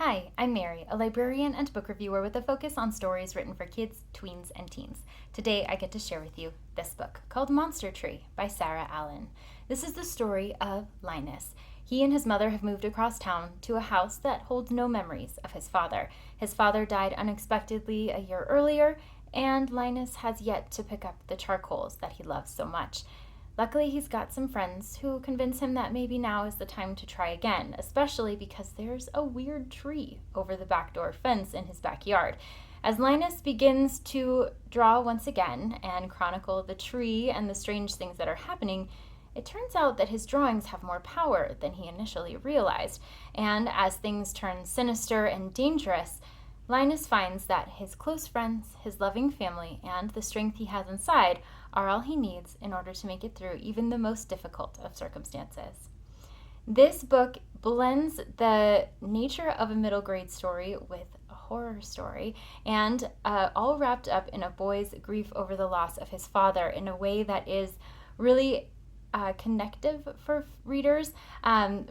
Hi, I'm Mary, a librarian and book reviewer with a focus on stories written for kids, tweens, and teens. Today I get to share with you this book called Monster Tree by Sarah Allen. This is the story of Linus. He and his mother have moved across town to a house that holds no memories of his father. His father died unexpectedly a year earlier, and Linus has yet to pick up the charcoals that he loves so much. Luckily, he's got some friends who convince him that maybe now is the time to try again, especially because there's a weird tree over the back door fence in his backyard. As Linus begins to draw once again and chronicle the tree and the strange things that are happening, it turns out that his drawings have more power than he initially realized. And as things turn sinister and dangerous, Linus finds that his close friends, his loving family, and the strength he has inside are all he needs in order to make it through even the most difficult of circumstances. This book blends the nature of a middle grade story with a horror story, and all wrapped up in a boy's grief over the loss of his father in a way that is really connective for readers.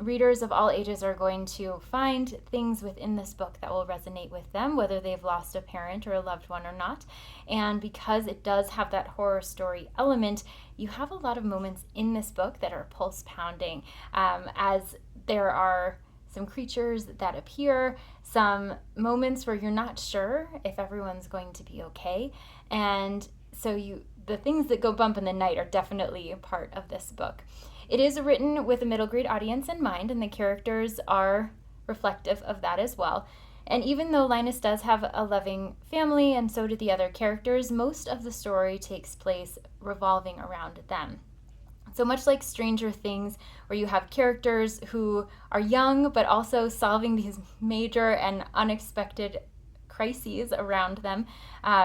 Readers of all ages are going to find things within this book that will resonate with them, whether they've lost a parent or a loved one or not. And because it does have that horror story element, you have a lot of moments in this book that are pulse pounding, as there are some creatures that appear, some moments where you're not sure if everyone's going to be okay. And so the things that go bump in the night are definitely a part of this book. It is written with a middle grade audience in mind, and the characters are reflective of that as well. And even though Linus does have a loving family, and so do the other characters, most of the story takes place revolving around them. So much like Stranger Things, where you have characters who are young but also solving these major and unexpected crises around them,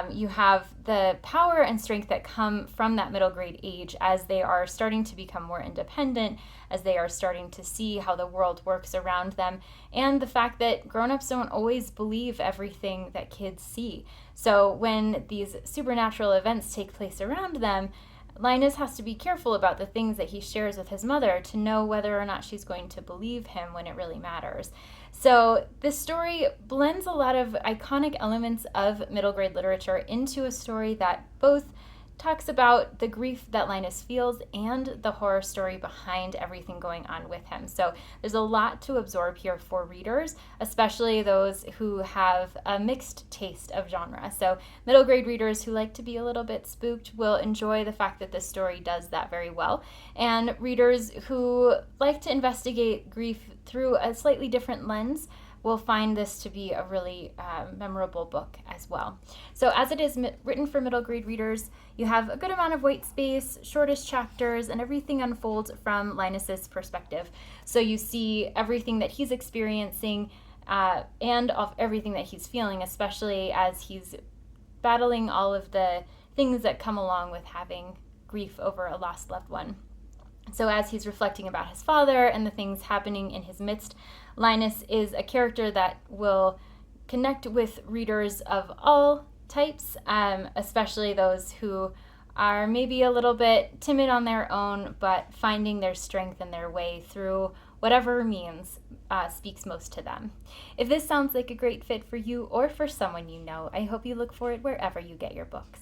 you have the power and strength that come from that middle grade age as they are starting to become more independent, as they are starting to see how the world works around them, and the fact that grown-ups don't always believe everything that kids see. So when these supernatural events take place around them, Linus has to be careful about the things that he shares with his mother to know whether or not she's going to believe him when it really matters. So this story blends a lot of iconic elements of middle grade literature into a story that both talks about the grief that Linus feels and the horror story behind everything going on with him. So there's a lot to absorb here for readers, especially those who have a mixed taste of genre. So middle grade readers who like to be a little bit spooked will enjoy the fact that this story does that very well. And readers who like to investigate grief through a slightly different lens will find this to be a really memorable book as well. So as it is written for middle grade readers, you have a good amount of white space, shortest chapters, and everything unfolds from Linus's perspective. So you see everything that he's experiencing and of everything that he's feeling, especially as he's battling all of the things that come along with having grief over a lost loved one. So as he's reflecting about his father and the things happening in his midst, Linus is a character that will connect with readers of all types, especially those who are maybe a little bit timid on their own, but finding their strength and their way through whatever means speaks most to them. If this sounds like a great fit for you or for someone you know, I hope you look for it wherever you get your books.